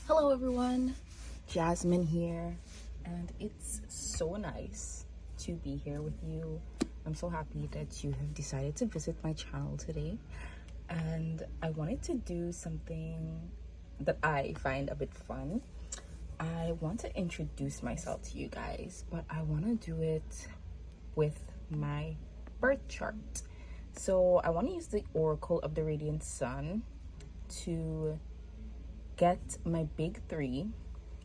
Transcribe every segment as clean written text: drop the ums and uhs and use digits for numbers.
Hello everyone, Jasmine here, and it's so nice to be here with you. I'm so happy that you have decided to visit my channel today, and I wanted to do something that I find a bit fun. I want to introduce myself to you guys, but I want to do it with my birth chart. So I want to use the Oracle of the Radiant Sun to get my big three,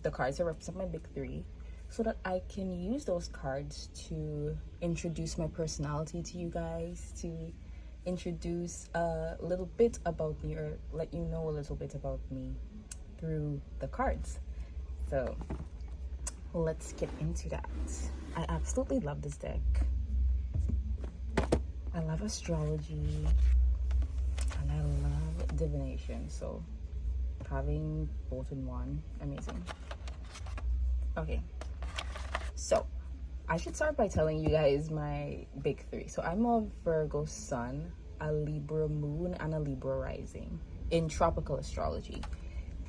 the cards that represent my big three, so that I can use those cards to introduce my personality to you guys, to introduce a little bit about me, or let you know a little bit about me through the cards. So let's get into that. I absolutely love this deck. I love astrology and I love divination, so having both in one, amazing. Okay, so I should start by telling you guys my big three. So I'm a Virgo sun, a Libra moon, and a Libra rising in tropical astrology.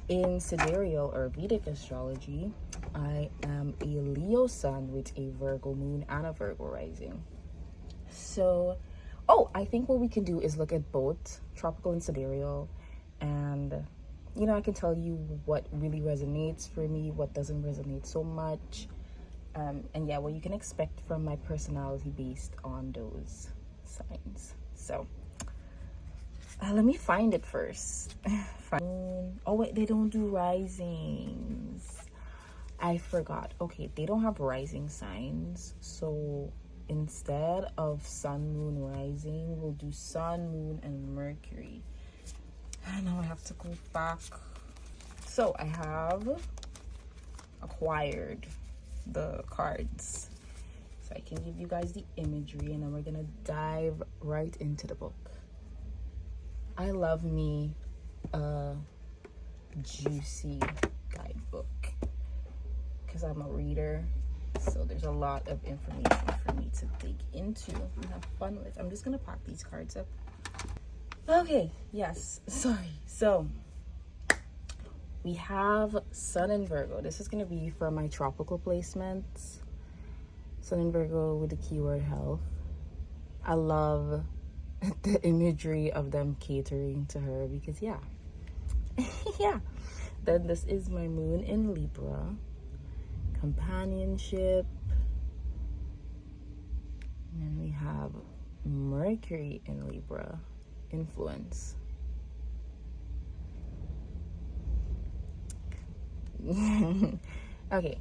In sidereal or Vedic astrology, I am a Leo sun with a Virgo moon and a Virgo rising. So I think what we can do is look at both tropical and sidereal, and I can tell you what really resonates for me, what doesn't resonate so much, and yeah, what you can expect from my personality based on those signs. So let me find it first. Oh wait, they don't do risings. I forgot. Okay, they don't have rising signs, so instead of sun, moon, rising, we'll do sun, moon, and Mercury. I know I have to go back. So I have acquired the cards, so I can give you guys the imagery, and then we're gonna dive right into the book. I love me a juicy guidebook because I'm a reader, so there's a lot of information for me to dig into and have fun with. I'm just gonna pack these cards up. Okay, yes, sorry. So we have Sun in Virgo. This is going to be for my tropical placements. Sun in Virgo with the keyword health. I love the imagery of them catering to her because, yeah. Yeah. Then this is my moon in Libra. Companionship. And then we have Mercury in Libra. Influence. Okay,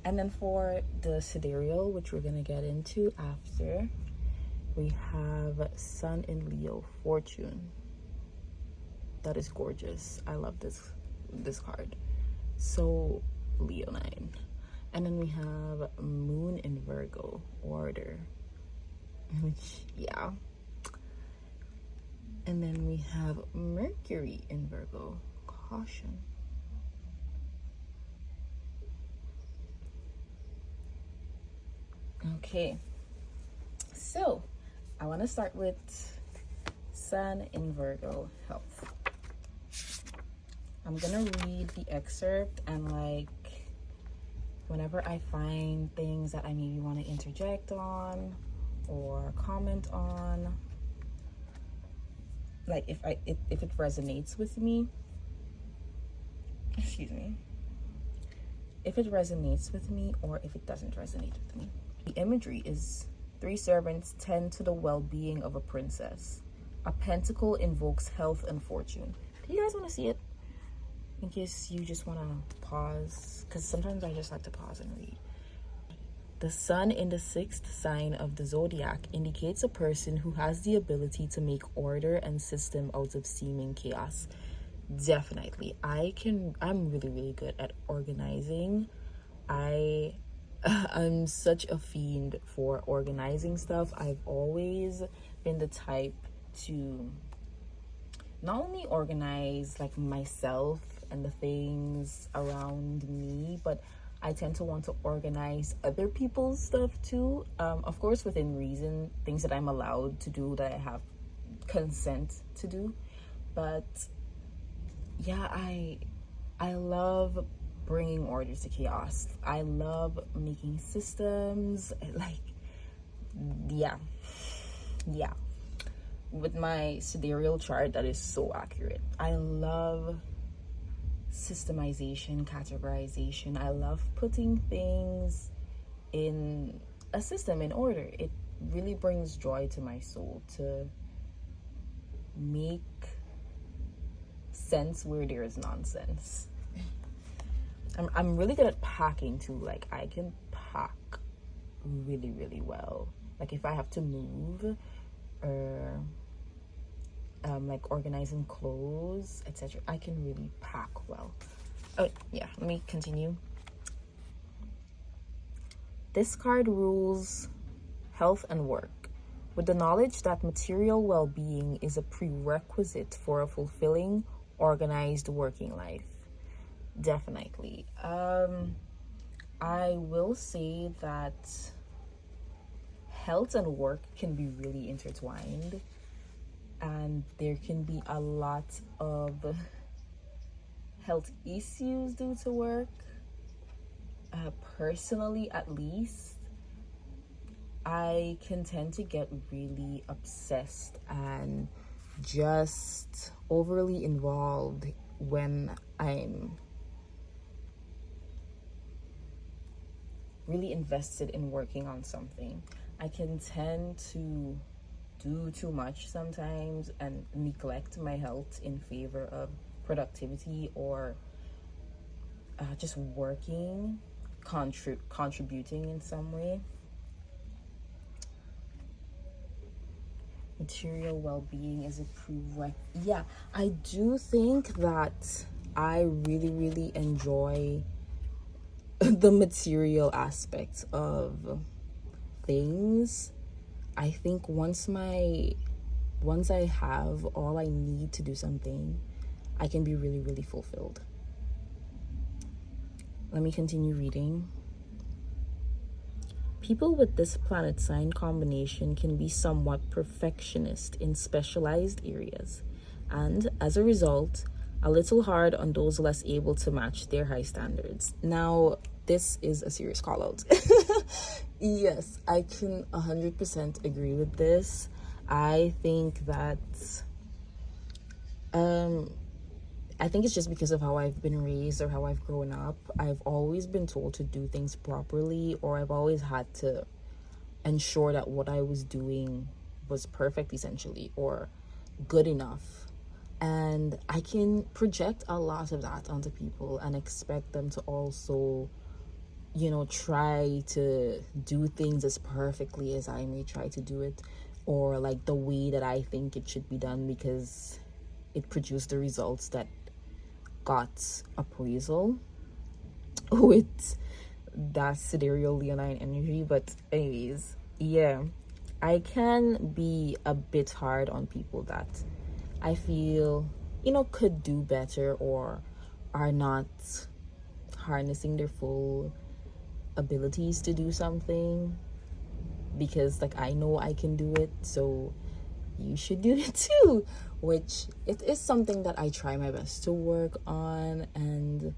and then for the sidereal, which we're gonna get into after, we have Sun in Leo, Fortune. That is gorgeous. I love this card. So Leonine. And then we have Moon in Virgo, Order, which, yeah. And then we have Mercury in Virgo, Caution. Okay, so I want to start with Sun in Virgo, Health. I'm gonna read the excerpt, and whenever I find things that I maybe want to interject on or comment on, if it resonates with me, excuse me, if it resonates with me or if it doesn't resonate with me. The imagery is 3 servants tend to the well-being of a princess. A pentacle invokes health and fortune. Do you guys want to see it? In case you just want to pause, because sometimes I just like to pause and read. The sun in the 6th sign of the zodiac indicates a person who has the ability to make order and system out of seeming chaos. Definitely. I'm really, really good at organizing. I'm such a fiend for organizing stuff. I've always been the type to not only organize myself and the things around me, but I tend to want to organize other people's stuff too. Of course, within reason, things that I'm allowed to do, that I have consent to do. But yeah, I love bringing order to chaos. I love making systems. Like, yeah. With my sidereal chart, that is so accurate. I love systemization, categorization. I love putting things in a system, in order. It really brings joy to my soul to make sense where there is nonsense. I'm really good at packing too. Like, I can pack really, really well. Like, if I have to move, or like organizing clothes, etc., I can really pack well. Oh yeah, let me continue. This card rules health and work, with the knowledge that material well-being is a prerequisite for a fulfilling, organized working life. Definitely. I will say that health and work can be really intertwined, and there can be a lot of health issues due to work. Personally, at least, I can tend to get really obsessed and just overly involved when I'm really invested in working on something. I can tend to do too much sometimes and neglect my health in favor of productivity, or just working, contributing in some way. Material well-being is a prerequisite. Yeah, I do think that I really, really enjoy the material aspects of things. I think once I have all I need to do something, I can be really, really fulfilled. Let me continue reading. People with this planet sign combination can be somewhat perfectionist in specialized areas, and as a result, a little hard on those less able to match their high standards. Now, this is a serious call out. Yes, I can 100% agree with this. I think that I think it's just because of how I've been raised or how I've grown up. I've always been told to do things properly, or I've always had to ensure that what I was doing was perfect, essentially, or good enough. And I can project a lot of that onto people and expect them to also, try to do things as perfectly as I may try to do it, or like the way that I think it should be done, because it produced the results that got appraisal with that sidereal leonine energy. But anyways, yeah, I can be a bit hard on people that I feel could do better, or are not harnessing their full abilities to do something, because like I know I can do it, so you should do it too, which it is something that I try my best to work on and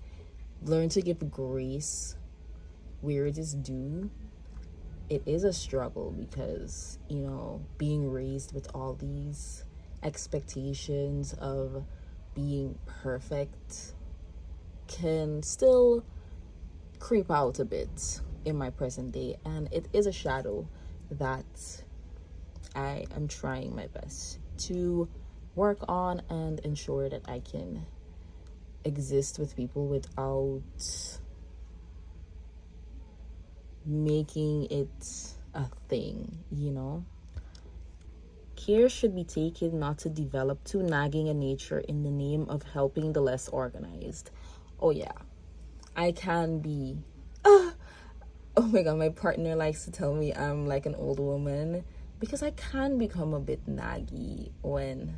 learn to give grace where it is due. It is a struggle because, being raised with all these expectations of being perfect can still creep out a bit in my present day, and it is a shadow that I am trying my best to work on and ensure that I can exist with people without making it a thing, Care should be taken not to develop too nagging a nature in the name of helping the less organized. Oh yeah, I can be. Oh my god, my partner likes to tell me I'm like an old woman, because I can become a bit naggy when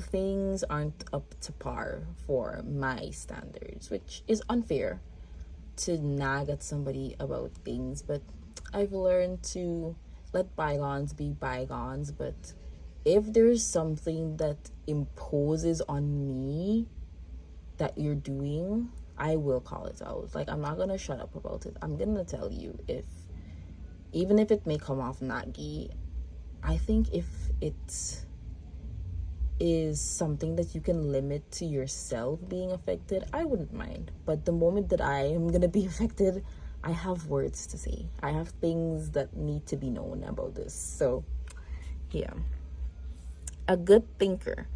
things aren't up to par for my standards, which is unfair to nag at somebody about things. But I've learned to let bygones be bygones. But if there's something that imposes on me that you're doing, I will call it out. Like, I'm not gonna shut up about it. I'm gonna tell you, even if it may come off naggy, I think if it is something that you can limit to yourself being affected, I wouldn't mind. But the moment that I am gonna be affected, I have words to say. I have things that need to be known about this. So yeah. A good thinker.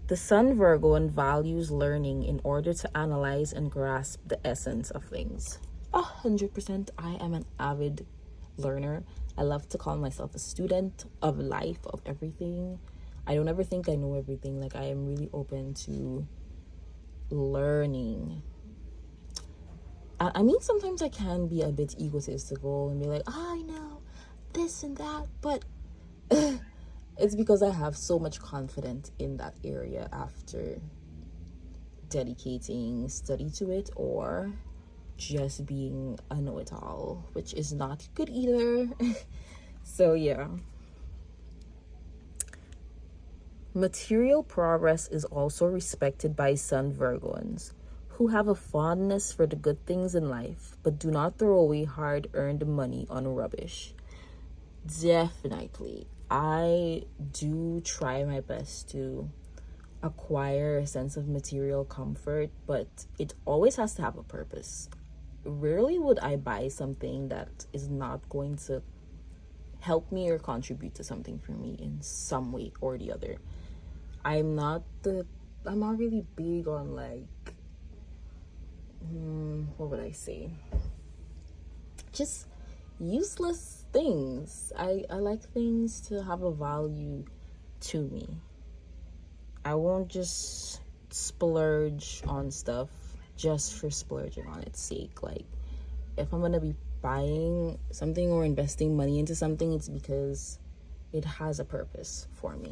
The Sun Virgoan values learning in order to analyze and grasp the essence of things. 100%. I am an avid learner. I love to call myself a student of life, of everything. I don't ever think I know everything. Like, I am really open to learning. I mean, sometimes I can be a bit egotistical and be like, I know this and that, but it's because I have so much confidence in that area after dedicating study to it, or just being a know-it-all, which is not good either. So yeah. Material progress is also respected by Sun Virgoans, who have a fondness for the good things in life, but do not throw away hard-earned money on rubbish. Definitely. I do try my best to acquire a sense of material comfort, but it always has to have a purpose. Rarely would I buy something that is not going to help me or contribute to something for me in some way or the other. I'm not really big on, like, what would I say? Just useless things. I like things to have a value to me. I won't just splurge on stuff just for splurging on its sake. Like, if I'm gonna be buying something or investing money into something, it's because it has a purpose for me.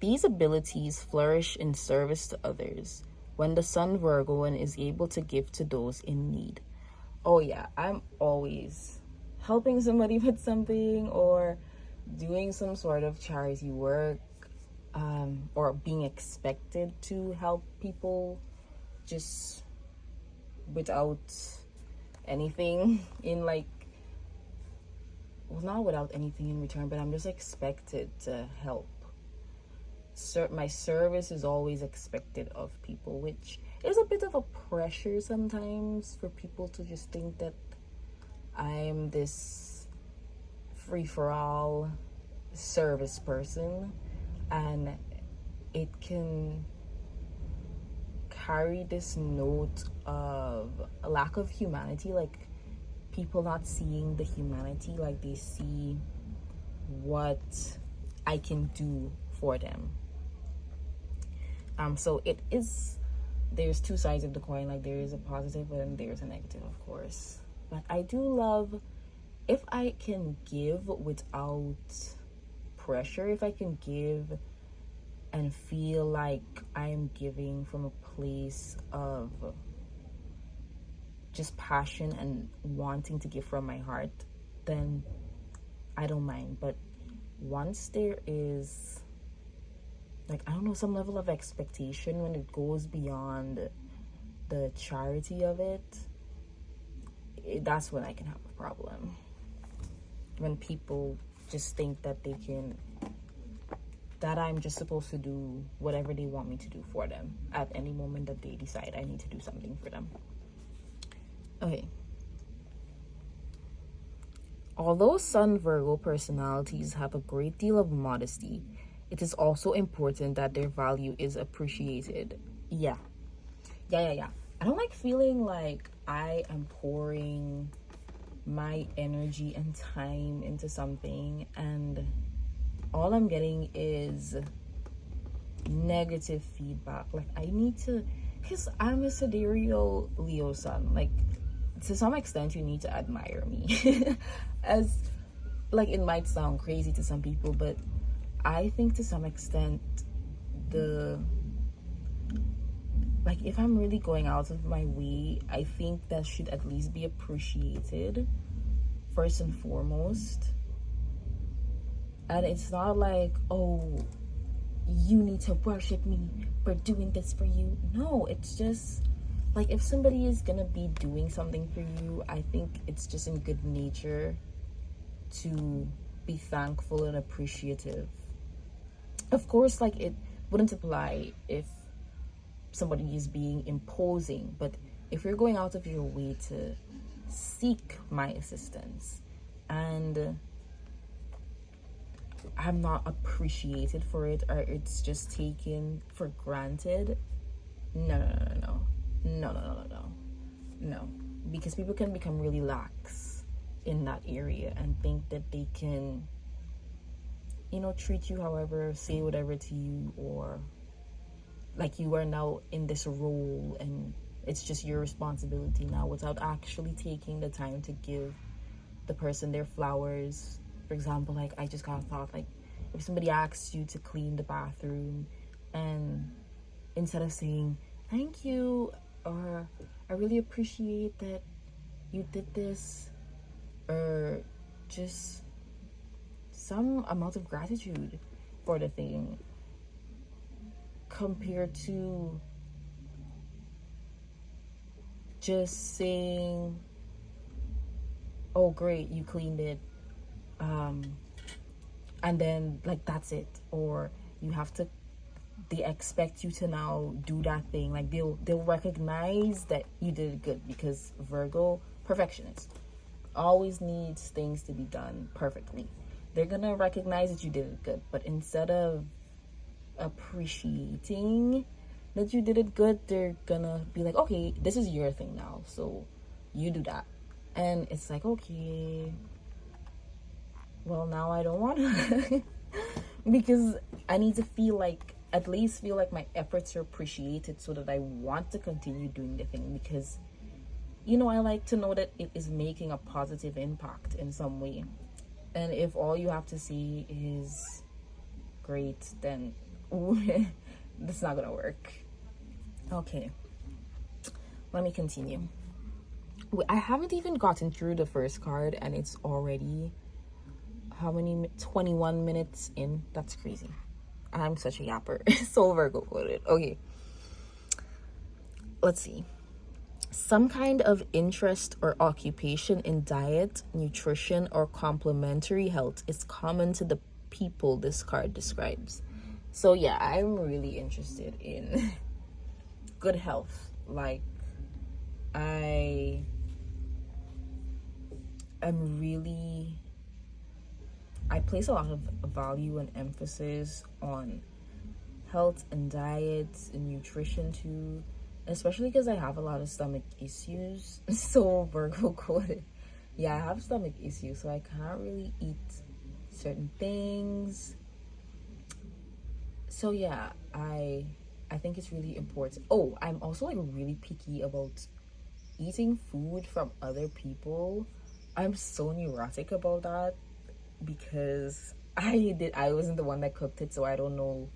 These abilities flourish in service to others when the Sun Virgoan is able to give to those in need. Oh yeah, I'm always helping somebody with something, or doing some sort of charity work, or being expected to help people just without anything in, like, well, not without anything in return, but I'm just expected to help. My service is always expected of people, which is a bit of a pressure sometimes for people to just think that I'm this free-for-all service person, and it can carry this note of a lack of humanity, like people not seeing the humanity, like they see what I can do for them. So there's two sides of the coin. Like, there is a positive and there's a negative, of course. But I do love if I can give without pressure, if I can give and feel like I'm giving from a place of just passion and wanting to give from my heart, then I don't mind. But once there is, like, I don't know, some level of expectation, when it goes beyond the charity of it, that's when I can have a problem. When people just think that that I'm just supposed to do whatever they want me to do for them at any moment that they decide I need to do something for them. Okay. Although Sun Virgo personalities have a great deal of modesty, it is also important that their value is appreciated. Yeah. I don't like feeling like I am pouring my energy and time into something and all I'm getting is negative feedback. Like, I need to, because I'm a Sidereal Leo sun. Like, to some extent, you need to admire me. As, like, it might sound crazy to some people, but I think to some extent, like, if I'm really going out of my way, I think that should at least be appreciated first and foremost. And it's not like, oh, you need to worship me for doing this for you. No, it's just like, if somebody is gonna be doing something for you, I think it's just in good nature to be thankful and appreciative. Of course, like, it wouldn't apply if somebody is being imposing, but if you're going out of your way to seek my assistance and I'm not appreciated for it, or it's just taken for granted, no, because people can become really lax in that area and think that they can, treat you however, say whatever to you, or like you are now in this role and it's just your responsibility now, without actually taking the time to give the person their flowers. For example, like, I just got a thought, like, if somebody asks you to clean the bathroom, and instead of saying thank you, or I really appreciate that you did this, or just some amount of gratitude for the thing, compared to just saying, oh great, you cleaned it, and then, like, that's it. Or they expect you to now do that thing. Like, they'll recognize that you did it good, because Virgo, perfectionist, always needs things to be done perfectly. They're gonna recognize that you did it good, but instead of appreciating that you did it good, they're gonna be like, okay, this is your thing now, so you do that. And it's like, okay, well, now I don't want to because I need to at least feel like my efforts are appreciated, so that I want to continue doing the thing, because I like to know that it is making a positive impact in some way. And if all you have to say is great, then that's not gonna work. Okay, let me continue. I haven't even gotten through the first card and it's already 21 minutes in. That's crazy. I'm such a yapper. So Virgo quoted. Okay, let's see. Some kind of interest or occupation in diet, nutrition, or complementary health is common to the people this card describes. So yeah, I'm really interested in good health. Like, I place a lot of value and emphasis on health and diet and nutrition too, especially because I have a lot of stomach issues. So Virgo quoted, yeah, I have stomach issues, so I can't really eat certain things. So yeah, I think it's really important. Oh, I'm also like really picky about eating food from other people. I'm so neurotic about that, because I wasn't the one that cooked it, so I don't know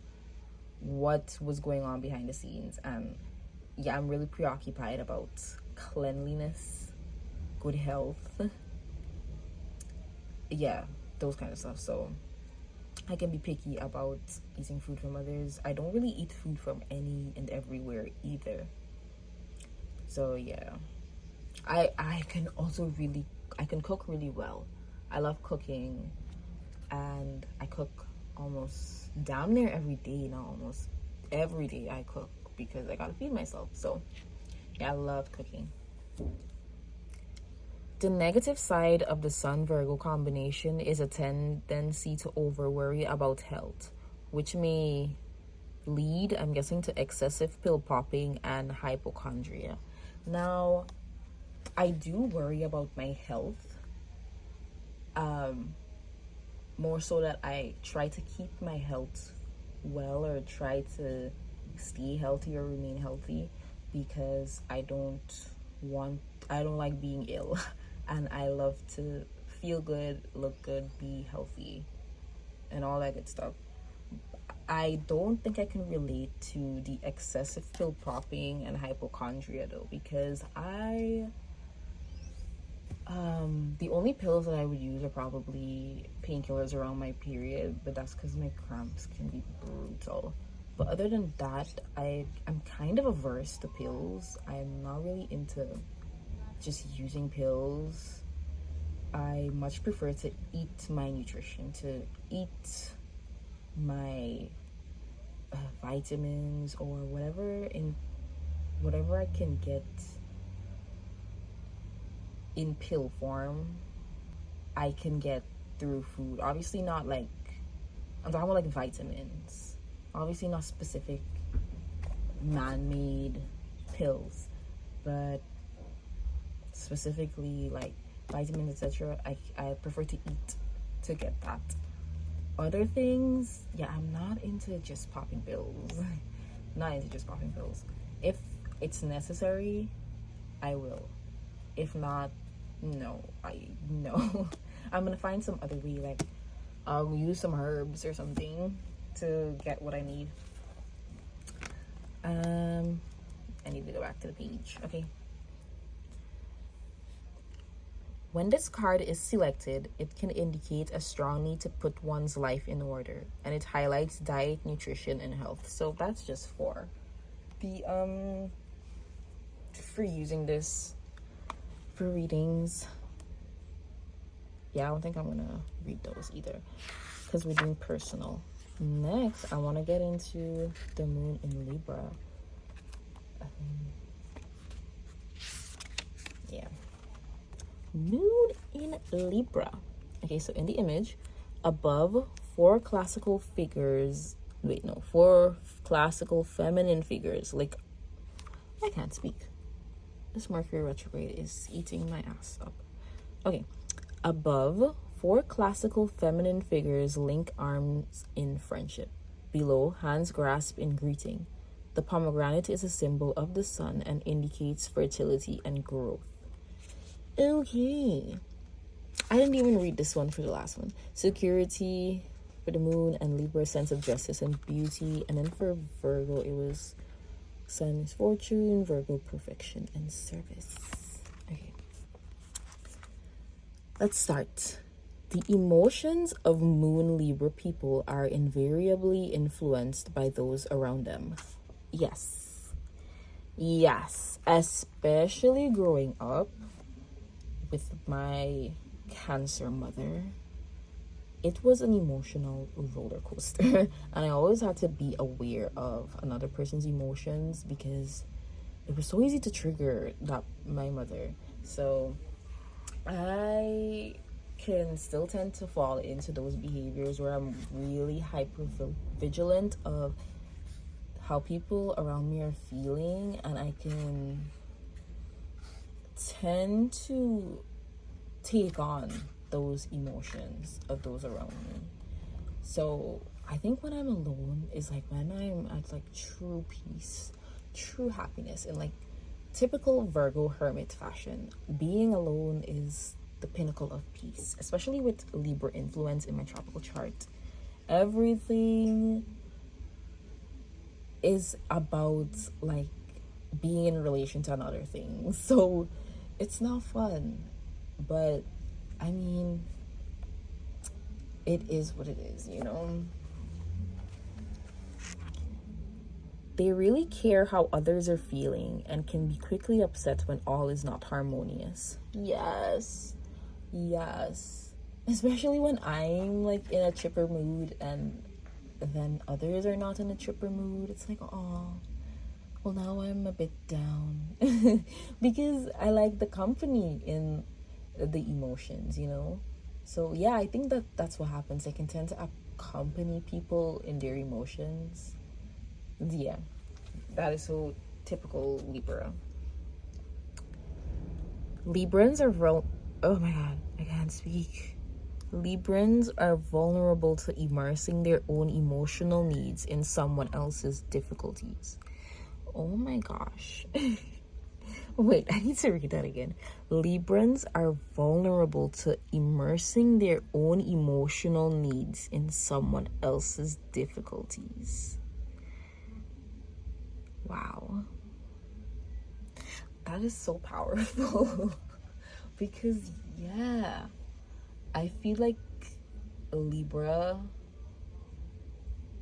what was going on behind the scenes. And yeah, I'm really preoccupied about cleanliness, good health, yeah, those kind of stuff. So I can be picky about eating food from others. I don't really eat food from any and everywhere either. So yeah, I can cook really well. I love cooking, and I cook almost damn near every day now. Almost every day I cook, because I gotta feed myself. So yeah, I love cooking. The negative side of the Sun Virgo combination is a tendency to over worry about health, which may lead, I'm guessing, to excessive pill popping and hypochondria. Now, I do worry about my health, more so that I try to keep my health well, or try to stay healthy or remain healthy, because I don't like being ill. And I love to feel good, look good, be healthy, and all that good stuff. I don't think I can relate to the excessive pill popping and hypochondria though, because I The only pills that I would use are probably painkillers around my period, but that's because my cramps can be brutal. But other than that, I'm kind of averse to pills. I'm not really into just using pills. I much prefer to eat my nutrition, to eat my vitamins or whatever I can get in pill form. I can get through food. Obviously not like, I'm talking about like vitamins. Obviously not specific man-made pills, but specifically like vitamins, etc. I prefer to eat to get that. Other things, yeah, I'm not into just popping pills. Not into just popping pills. If it's necessary, I will. If not, no. I'm gonna find some other way, like I'll use some herbs or something to get what I need. I need to go back to the page. Okay. When this card is selected, it can indicate a strong need to put one's life in order, and it highlights diet, nutrition, and health. So that's just for the for using this for readings. Yeah, I don't think I'm gonna read those either because we're doing personal. Next, I want to get into the moon in Libra. Yeah. Moon in Libra. Okay, so in the image, above four classical feminine figures. Like, I can't speak. This Mercury retrograde is eating my ass up. Okay, above, four classical feminine figures link arms in friendship. Below, hands grasp in greeting. The pomegranate is a symbol of the sun and indicates fertility and growth. Okay. I didn't even read this one for the last one. Security for the moon and Libra, sense of justice and beauty. And then for Virgo, it was sun is fortune, Virgo perfection and service. Okay. Let's start. The emotions of moon Libra people are invariably influenced by those around them. Yes, especially growing up with my Cancer mother. It was an emotional roller coaster, and I always had to be aware of another person's emotions because it was so easy to trigger my mother. So I can still tend to fall into those behaviors where I'm really hyper vigilant of how people around me are feeling, and I can tend to take on those emotions of those around me. So I think when I'm alone is like when I'm at like true peace, true happiness, in like typical Virgo hermit fashion. Being alone is the pinnacle of peace, especially with Libra influence in my tropical chart. Everything is about like being in relation to another thing. So it's not fun, but I mean, it is what it is, you know? They really care how others are feeling and can be quickly upset when all is not harmonious. Yes. Especially when I'm like in a chipper mood and then others are not in a chipper mood. It's like, oh, well, now I'm a bit down because I like the company in the emotions, you know? So yeah, I think that's what happens. I can tend to accompany people in their emotions. Yeah, that is so typical Libra. Librans are oh my god, I can't speak. Librans are vulnerable to immersing their own emotional needs in someone else's difficulties. Oh my gosh. Wait, I need to read that again. Librans are vulnerable to immersing their own emotional needs in someone else's difficulties. Wow. That is so powerful. because yeah, I feel like Libra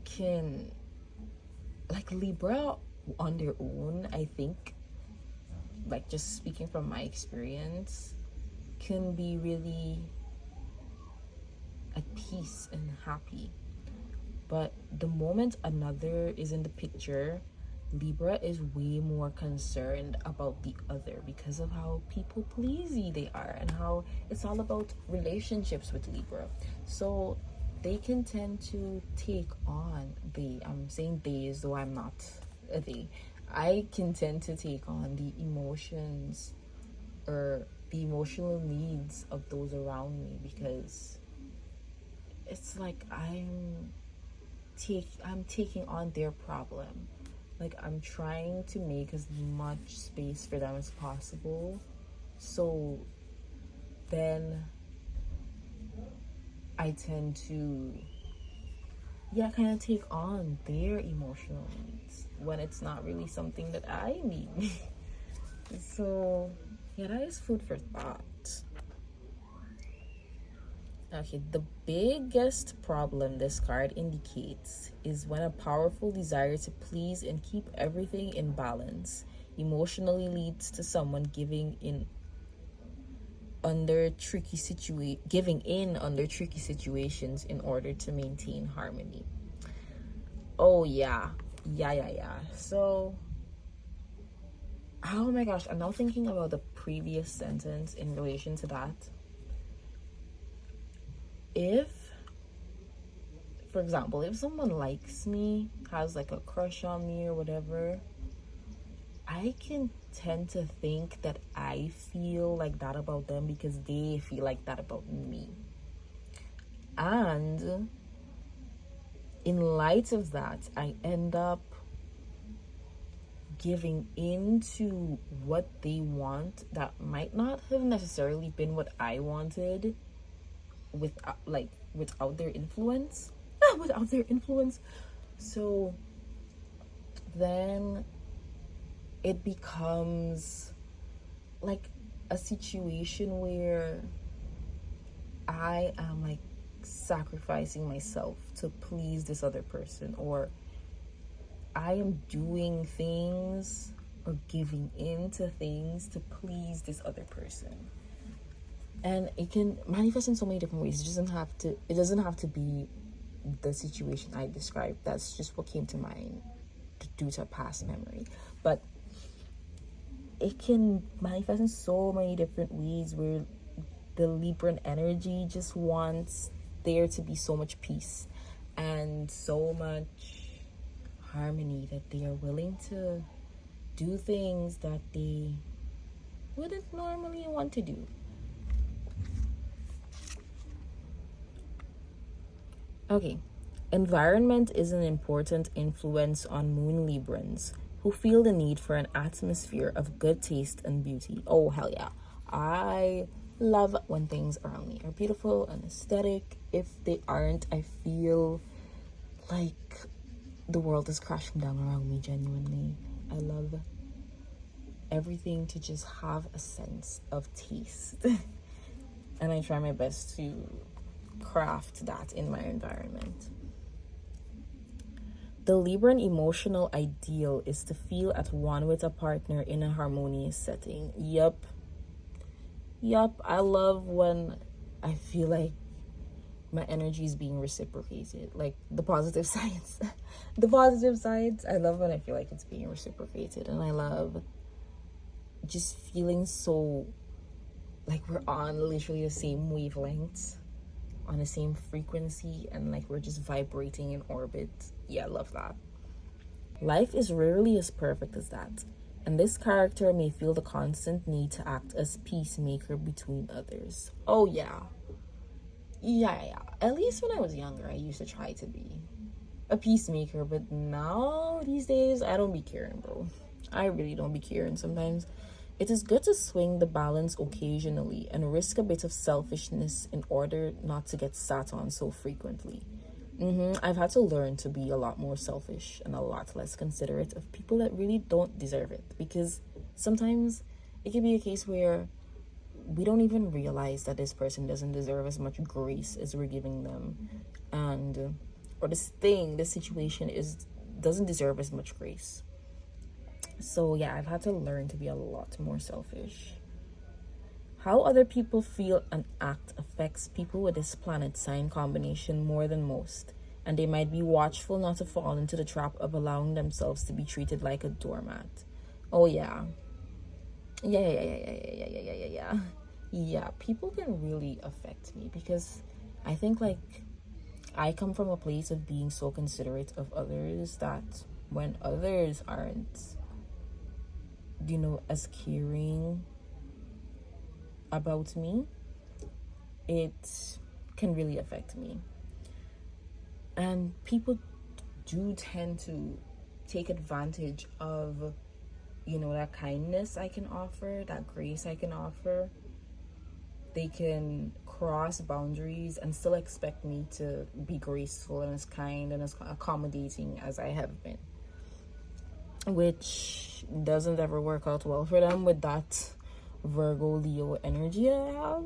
can, like, Libra on their own, I think, like, just speaking from my experience, can be really at peace and happy. But the moment another is in the picture, Libra is way more concerned about the other because of how people pleasy they are and how it's all about relationships with Libra. So they can tend to take on I'm saying they as though I'm not a they. I can tend to take on the emotions or the emotional needs of those around me, because it's like I'm taking on their problem. Like, I'm trying to make as much space for them as possible. So then I tend to, kind of take on their emotional needs when it's not really something that I need. So, that is food for thought. Okay, the biggest problem this card indicates is when a powerful desire to please and keep everything in balance emotionally leads to someone giving in under tricky situations in order to maintain harmony. Oh yeah. So, oh my gosh, I'm now thinking about the previous sentence in relation to that. If, for example, if someone likes me, has like a crush on me or whatever, I can tend to think that I feel like that about them because they feel like that about me. And in light of that, I end up giving into what they want that might not have necessarily been what I wanted, without their influence. So then it becomes like a situation where I am like sacrificing myself to please this other person, or I am doing things or giving into things to please this other person. And it can manifest in so many different ways. It doesn't have to be the situation I described. That's just what came to mind due to a past memory. But it can manifest in so many different ways where the Libran energy just wants there to be so much peace and so much harmony that they are willing to do things that they wouldn't normally want to do. Okay, environment is an important influence on Moon Librans who feel the need for an atmosphere of good taste and beauty. Oh, hell yeah. I love when things around me are beautiful and aesthetic. If they aren't, I feel like the world is crashing down around me, genuinely. I love everything to just have a sense of taste. And I try my best to craft that in my environment. The Libran emotional ideal is to feel at one with a partner in a harmonious setting. Yup, I love when I feel like my energy is being reciprocated, like the positive sides. I love when I feel like it's being reciprocated, and I love just feeling so like we're on literally the same wavelength, on the same frequency, and like we're just vibrating in orbit. Yeah, I love that. Life is rarely as perfect as that, and this character may feel the constant need to act as peacemaker between others. Oh yeah. At least when I was younger, I used to try to be a peacemaker, but now these days I don't be caring, bro. I really don't be caring sometimes. It is good to swing the balance occasionally and risk a bit of selfishness in order not to get sat on so frequently. I've had to learn to be a lot more selfish and a lot less considerate of people that really don't deserve it, because sometimes it can be a case where we don't even realize that this person doesn't deserve as much grace as we're giving them, and or this situation doesn't deserve as much grace. So yeah, I've had to learn to be a lot more selfish. How other people feel an act affects people with this planet sign combination more than most, and they might be watchful not to fall into the trap of allowing themselves to be treated like a doormat. Oh yeah. Yeah, people can really affect me because I think like I come from a place of being so considerate of others that when others aren't, as caring about me, it can really affect me. And people do tend to take advantage of, that kindness I can offer, that grace I can offer. They can cross boundaries and still expect me to be graceful and as kind and as accommodating as I have been, which doesn't ever work out well for them with that Virgo Leo energy I have.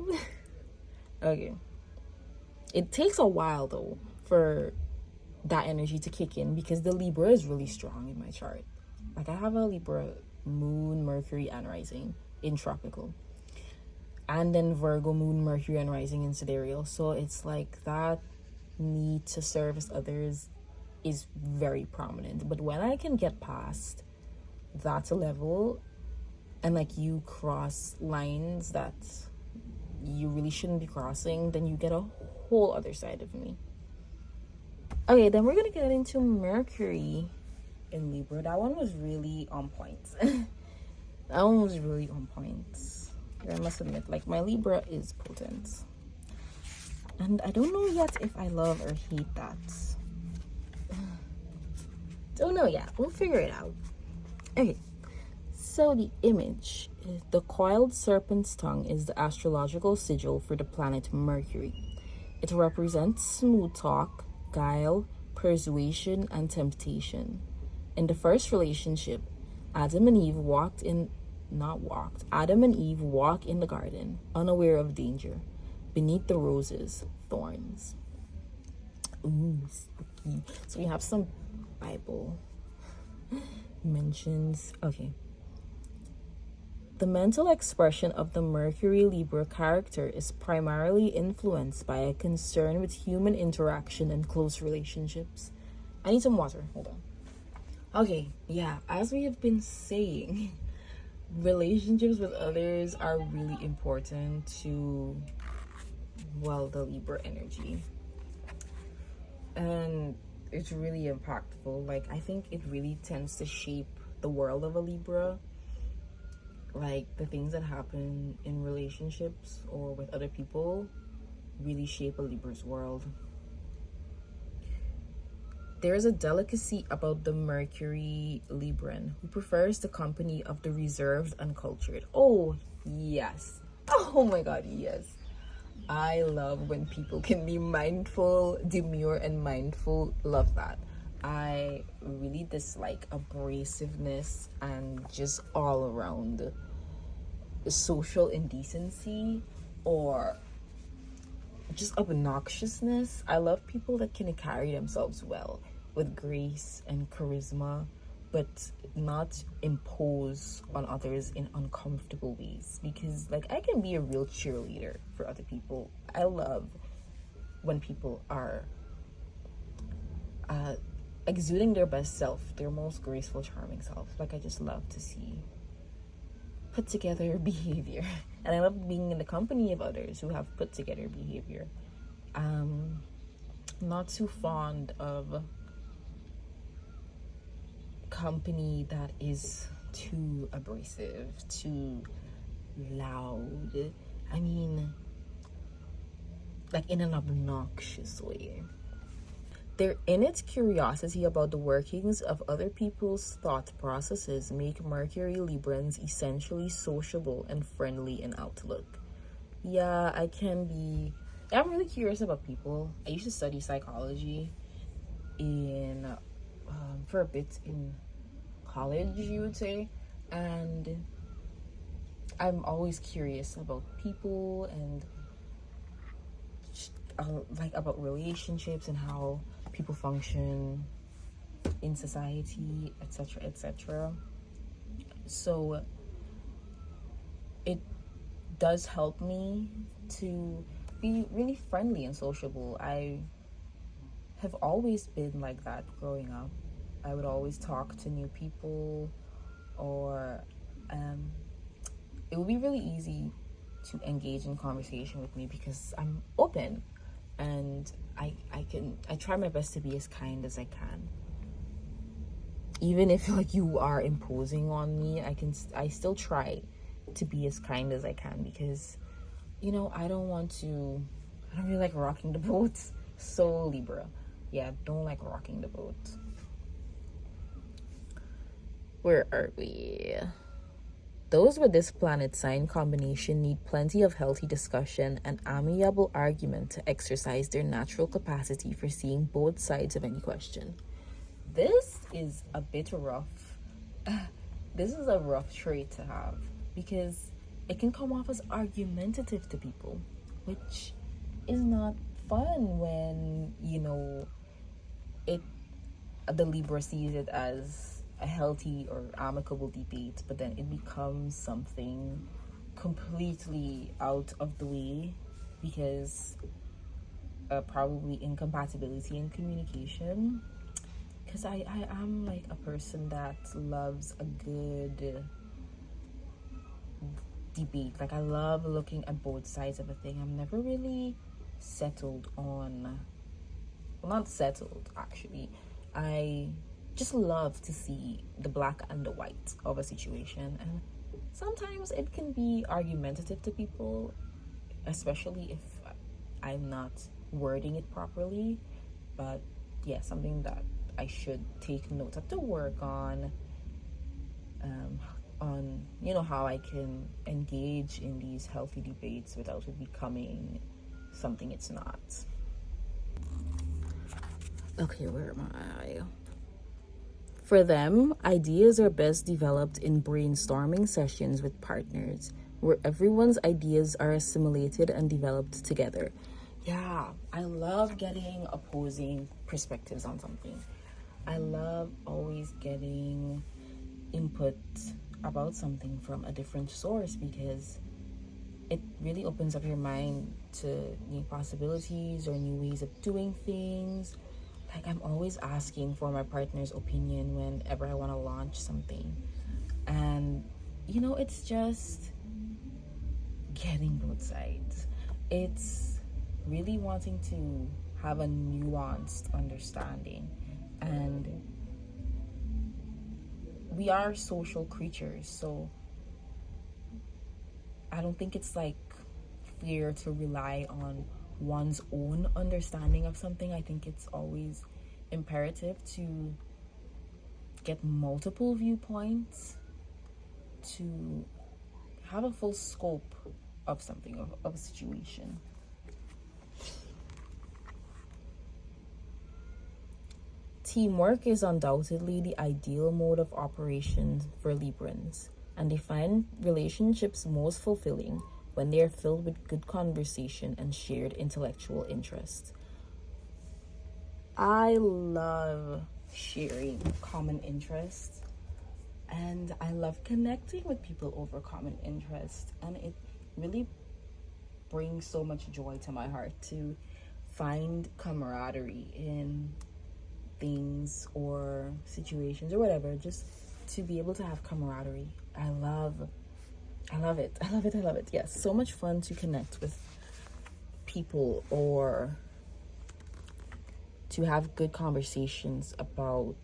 Okay. It takes a while though for that energy to kick in because the Libra is really strong in my chart. Like I have a Libra moon, Mercury, and rising in tropical. And then Virgo moon, Mercury, and rising in sidereal. So it's like that need to service others is very prominent. But when I can get past that level and like you cross lines that you really shouldn't be crossing, then you get a whole other side of me. Okay, then we're gonna get into Mercury in Libra. That one was really on point. That one was really on point. I must admit, like my Libra is potent. And I don't know yet if I love or hate that. Don't know yet. We'll figure it out. Okay. So the image, the coiled serpent's tongue is the astrological sigil for the planet Mercury. It represents smooth talk, guile, persuasion, and temptation. In the first relationship, Adam and Eve walk in the garden, unaware of danger. Beneath the roses, thorns. Ooh, spooky. So we have some Bible mentions. Okay. The mental expression of the Mercury Libra character is primarily influenced by a concern with human interaction and close relationships. I need some water. Hold on. Okay, yeah, as we have been saying, relationships with others are really important to, the Libra energy. And it's really impactful. Like, I think it really tends to shape the world of a Libra. Like, the things that happen in relationships or with other people really shape a Libra's world. There is a delicacy about the Mercury Libran who prefers the company of the reserved and cultured. Oh, yes. Oh my God, yes. I love when people can be mindful, demure, and mindful. Love that. I really dislike abrasiveness and just all around social indecency or just obnoxiousness. I love people that can carry themselves well with grace and charisma, but not impose on others in uncomfortable ways, because like I can be a real cheerleader for other people. I love when people are exuding their best self, their most graceful, charming self. Like I just love to see put together behavior, and I love being in the company of others who have put together behavior. Not too fond of company that is too abrasive, too loud. I mean, like in an obnoxious way. Their innate curiosity about the workings of other people's thought processes make Mercury Librans essentially sociable and friendly in outlook. Yeah, I'm really curious about people. I used to study psychology for a bit in college, you would say, and I'm always curious about people and like about relationships and how people function in society, etc., etc. So it does help me to be really friendly and sociable. I have always been like that growing up. I would always talk to new people, or it would be really easy to engage in conversation with me because I'm open, and I try my best to be as kind as I can. Even if like you are imposing on me, I still try to be as kind as I can, because I don't really like rocking the boat. So Libra, yeah, don't like rocking the boat. Where are we? Those with this planet sign combination need plenty of healthy discussion and amiable argument to exercise their natural capacity for seeing both sides of any question. This is a bit rough. This is a rough trait to have, because it can come off as argumentative to people, which is not fun when the Libra sees it as a healthy or amicable debate, but then it becomes something completely out of the way because probably incompatibility in communication. Because I am like a person that loves a good debate. Like, I love looking at both sides of a thing. I'm never really settled on, well, not settled actually. I just love to see the black and the white of a situation, and sometimes it can be argumentative to people, especially if I'm not wording it properly. But yeah, something that I should take note of to work on how I can engage in these healthy debates without it becoming something it's not. Okay, where am I? For them, ideas are best developed in brainstorming sessions with partners, where everyone's ideas are assimilated and developed together. Yeah, I love getting opposing perspectives on something. I love always getting input about something from a different source, because it really opens up your mind to new possibilities or new ways of doing things. Like, I'm always asking for my partner's opinion whenever I want to launch something. And, it's just getting both sides. It's really wanting to have a nuanced understanding. And we are social creatures, so I don't think it's like fair to rely on one's own understanding of something. I think it's always imperative to get multiple viewpoints to have a full scope of something, of a situation. Teamwork is undoubtedly the ideal mode of operation for Librans, and they find relationships most fulfilling when they are filled with good conversation and shared intellectual interest. I love sharing common interests, and I love connecting with people over common interests, and it really brings so much joy to my heart to find camaraderie in things or situations or whatever, just to be able to have camaraderie. I love it. Yes, so much fun to connect with people or to have good conversations about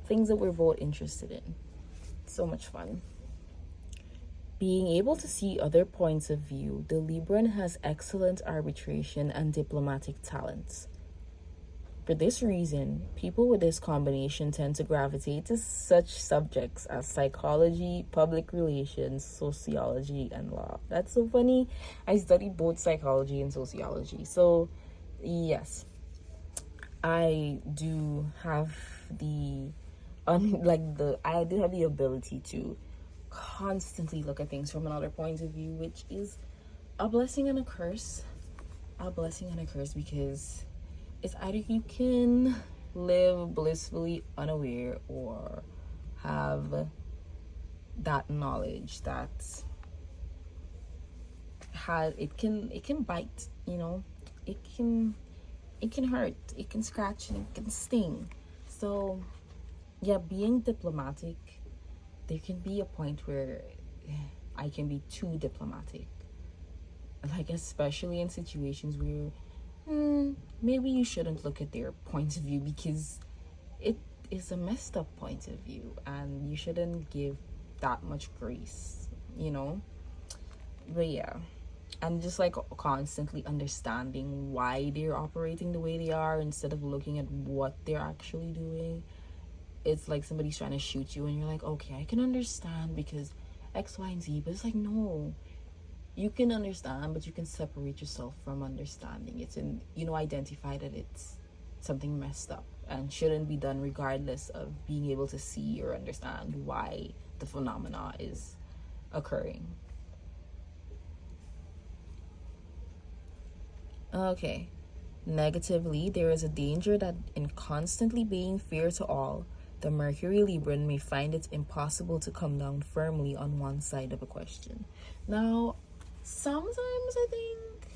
things that we're both interested in. So much fun. Being able to see other points of view, the Libran has excellent arbitration and diplomatic talents. For this reason, people with this combination tend to gravitate to such subjects as psychology, public relations, sociology, and law. That's so funny. I studied both psychology and sociology. So, yes, I do have the ability to constantly look at things from another point of view, which is a blessing and a curse. A blessing and a curse, because it's either you can live blissfully unaware or have that knowledge that it can bite, you know, it can hurt, it can scratch, and it can sting. So yeah, being diplomatic, there can be a point where I can be too diplomatic, like especially in situations where maybe you shouldn't look at their point of view, because it is a messed up point of view and you shouldn't give that much grace, you know. But yeah, and just like constantly understanding why they're operating the way they are instead of looking at what they're actually doing. It's like somebody's trying to shoot you and you're like, okay, I can understand because X, Y, and Z. But it's like, no, you can understand, but you can separate yourself from understanding it and, you know, identify that it's something messed up and shouldn't be done, regardless of being able to see or understand why the phenomena is occurring. Okay. Negatively, there is a danger that in constantly being fair to all, the Mercury Libran may find it impossible to come down firmly on one side of a question. Now, sometimes I think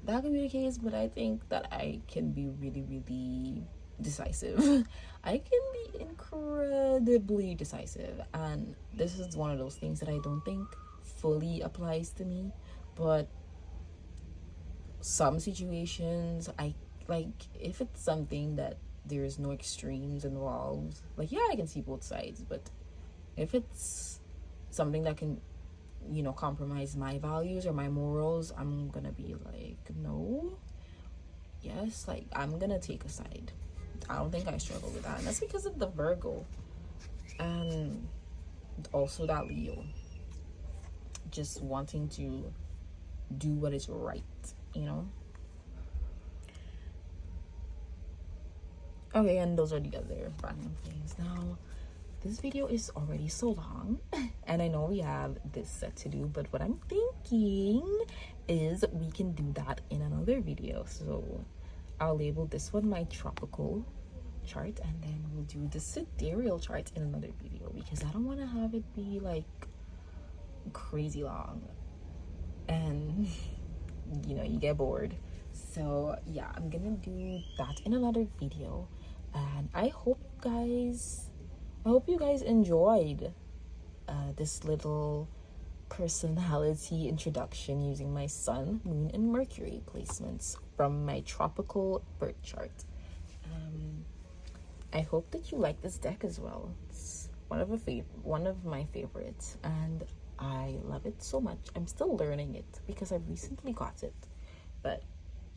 that could be the case, but I think that I can be really, really decisive. I can be incredibly decisive, and this is one of those things that I don't think fully applies to me, but some situations, I like, if it's something that there's no extremes involved, like, yeah, I can see both sides. But if it's something that can, you know, compromise my values or my morals, I'm gonna be like, no, yes, like, I'm gonna take a side. I don't think I struggle with that, and that's because of the Virgo and also that Leo, just wanting to do what is right, you know. Okay, and those are the other random things. Now, this video is already so long, and I know we have this set to do, but what I'm thinking is we can do that in another video. So I'll label this one my tropical chart, and then we'll do the sidereal chart in another video, because I don't want to have it be like crazy long and you know, you get bored. So yeah, I'm gonna do that in another video, and I hope you guys enjoyed this little personality introduction using my Sun, Moon, and Mercury placements from my tropical birth chart. I hope that you like this deck as well. It's one of my favorites, and I love it so much. I'm still learning it because I've recently got it. But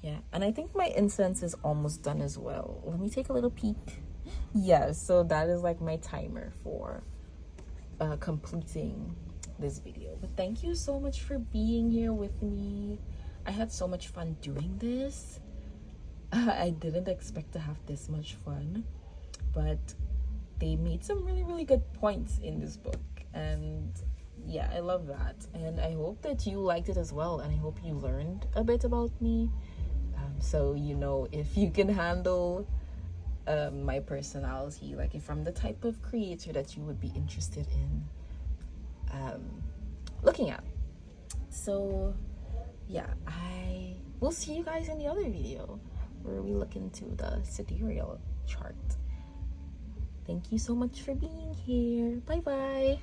yeah, and I think my incense is almost done as well. Let me take a little peek. Yeah, so that is like my timer for completing this video. But thank you so much for being here with me. I had so much fun doing this. I didn't expect to have this much fun, but they made some really, really good points in this book, and yeah, I love that. And I hope that you liked it as well, and I hope you learned a bit about me, so you know if you can handle my personality, like if I'm the type of creator that you would be interested in looking at. So yeah, I will see you guys in the other video where we look into the sidereal chart. Thank you so much for being here. Bye bye.